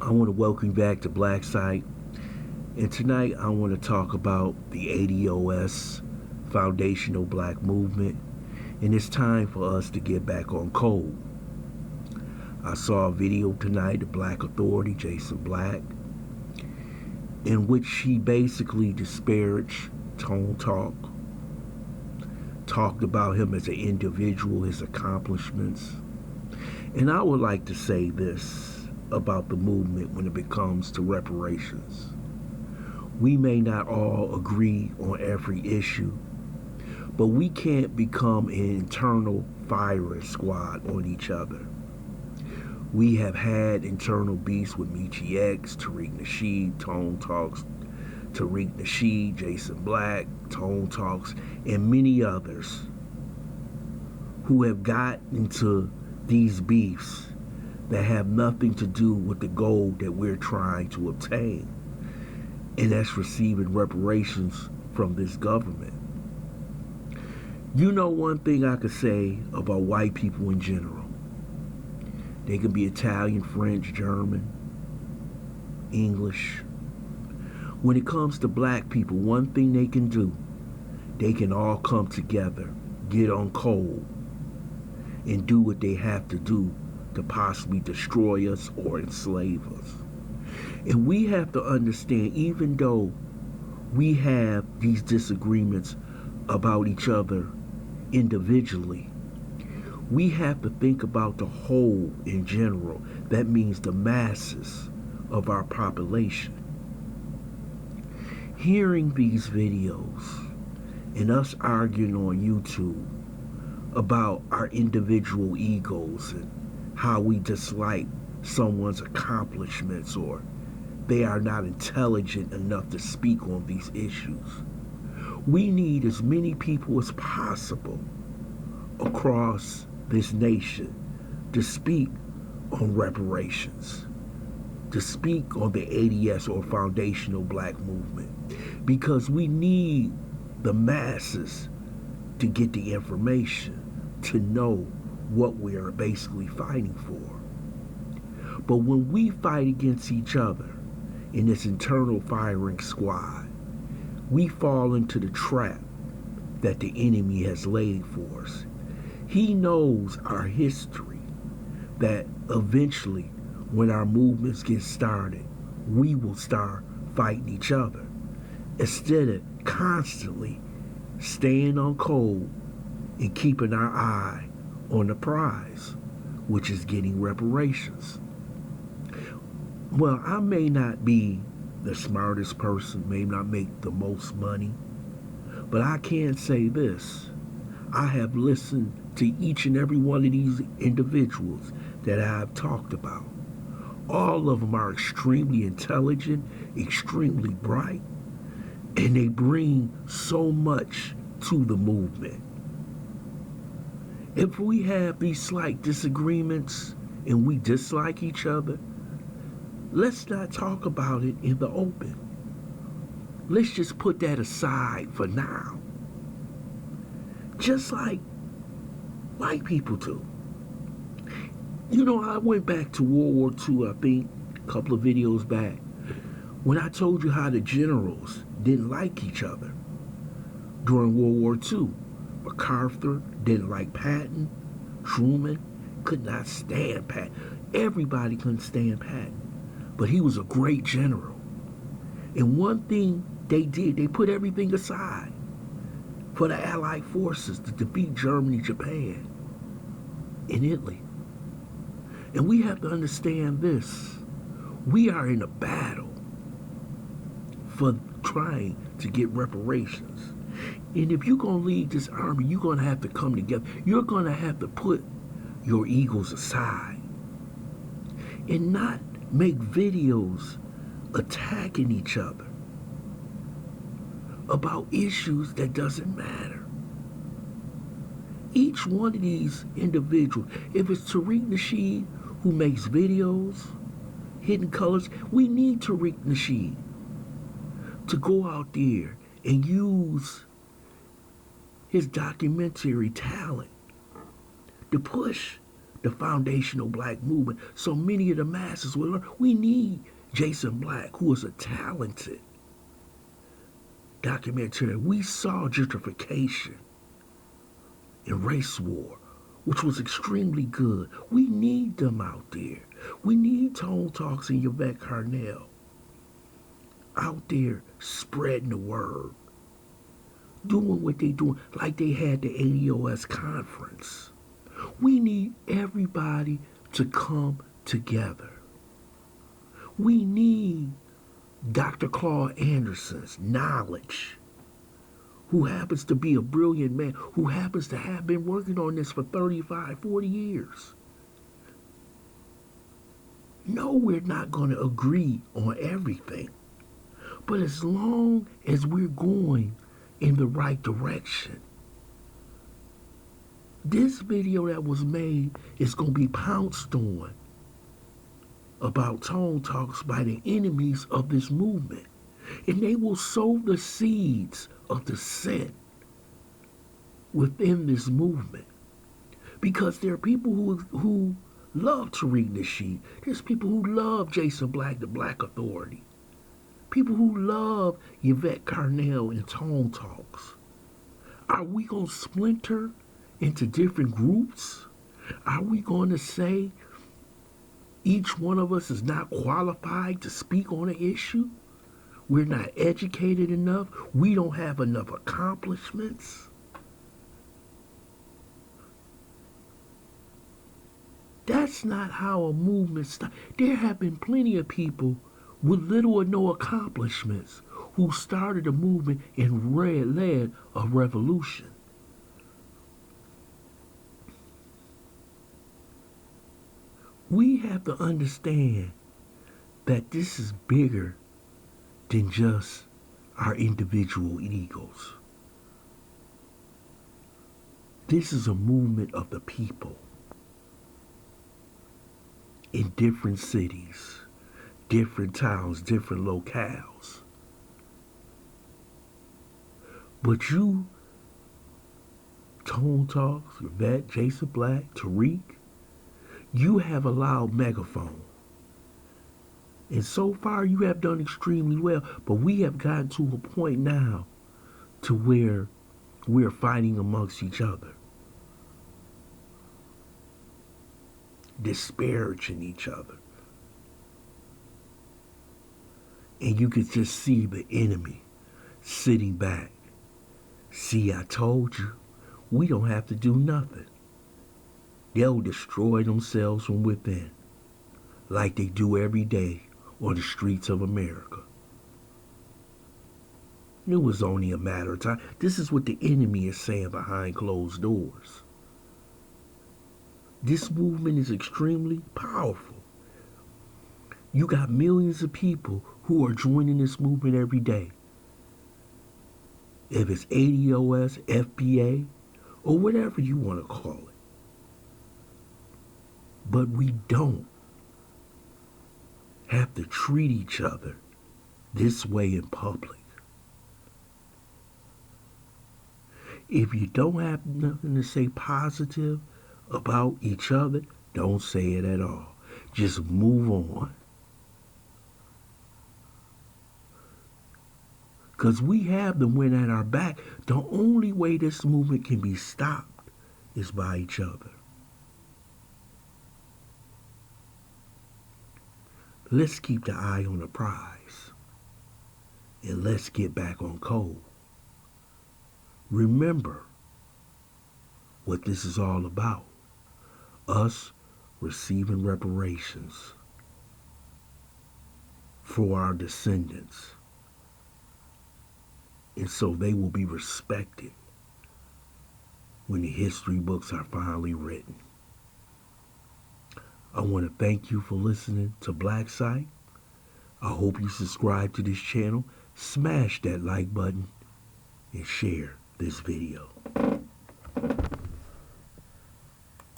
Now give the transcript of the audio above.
I want to welcome you back to Black Site. And tonight I want to talk about the ADOS, Foundational Black Movement. And it's time for us to get back on code. I saw a video tonight of Black Authority, Jason Black, in which he basically disparaged Tonetalks, talked about him as an individual, his accomplishments. And I would like to say this about the movement when it comes to reparations. We may not all agree on every issue, but we can't become an internal firing squad on each other. We have had internal beefs with Meechie X, Tariq Nasheed, Tonetalks, Tariq Nasheed, Jason Black, Tonetalks, and many others who have got into these beefs that have nothing to do with the goal that we're trying to obtain, and that's receiving reparations from this government. You know, one thing I could say about white people in general, they can be Italian, French, German, English. When it comes to black people, one thing they can do, they can all come together, get on code, and do what they have to do to possibly destroy us or enslave us. And we have to understand, even though we have these disagreements about each other individually, we have to think about the whole in general. That means the masses of our population. Hearing these videos and us arguing on YouTube about our individual egos and how we dislike someone's accomplishments, or they are not intelligent enough to speak on these issues. We need as many people as possible across this nation to speak on reparations, to speak on the ADS or Foundational Black Movement, because we need the masses to get the information, to know what we are basically fighting for. But when we fight against each other in this internal firing squad, we fall into the trap that the enemy has laid for us. He knows our history, that eventually when our movements get started, we will start fighting each other instead of constantly staying on code and keeping our eye on the prize, which is getting reparations. Well, I may not be the smartest person, may not make the most money, but I can say this: I have listened to each and every one of these individuals that I've talked about. All of them are extremely intelligent, extremely bright, and they bring so much to the movement. If we have these slight disagreements and we dislike each other, let's not talk about it in the open. Let's just put that aside for now. Just like white people do. You know, I went back to World War II, I think, a couple of videos back, when I told you how the generals didn't like each other during World War II. MacArthur didn't like Patton. Truman could not stand Patton. Everybody couldn't stand Patton. But he was a great general. And one thing they did, they put everything aside for the Allied forces to defeat Germany, Japan, and Italy. And we have to understand this. We are in a battle for trying to get reparations. And if you're going to lead this army, you're going to have to come together. You're going to have to put your egos aside and not make videos attacking each other about issues that doesn't matter. Each one of these individuals, if it's Tariq Nasheed who makes videos, Hidden Colors, we need Tariq Nasheed to go out there and use his documentary talent to push the foundational black movement, so many of the masses will learn. We need Jason Black, who is a talented documentarian. We saw gentrification and race war, which was extremely good. We need them out there. We need Tonetalks and Yvette Carnell out there spreading the word, doing what they doing, like they had the ADOS conference. We need everybody to come together. We need Dr. Claude Anderson's knowledge, who happens to be a brilliant man, who happens to have been working on this for 35, 40 years. No, we're not going to agree on everything. But as long as we're going in the right direction, this video that was made is going to be pounced on about Tonetalks by the enemies of this movement. And they will sow the seeds of dissent within this movement. Because there are people who love Tariq Nasheed. There's people who love Jason Black, the Black Authority. People who love Yvette Carnell and Tonetalks. Are we going to splinter into different groups? Are we going to say each one of us is not qualified to speak on an issue? We're not educated enough? We don't have enough accomplishments? That's not how a movement starts. There have been plenty of people with little or no accomplishments who started a movement and led a revolution. We have to understand that this is bigger than just our individual egos. This is a movement of the people in different cities, different towns, different locales. But you, Tonetalks, Yvette, Jason Black, Tariq, you have allowed megaphone. And so far you have done extremely well, but we have gotten to a point now to where we're fighting amongst each other, disparaging each other. And you could just see the enemy sitting back. See, I told you, we don't have to do nothing. They'll destroy themselves from within, like they do every day on the streets of America. It was only a matter of time. This is what the enemy is saying behind closed doors. This movement is extremely powerful. You got millions of people who are joining this movement every day. If it's ADOS, FBA, or whatever you want to call it. But we don't have to treat each other this way in public. If you don't have nothing to say positive about each other, don't say it at all. Just move on. Because we have the wind at our back. The only way this movement can be stopped is by each other. Let's keep the eye on the prize. And let's get back on code. Remember what this is all about. Us receiving reparations for our descendants. And so they will be respected when the history books are finally written. I want to thank you for listening to Black Site. I hope you subscribe to this channel, smash that like button, and share this video.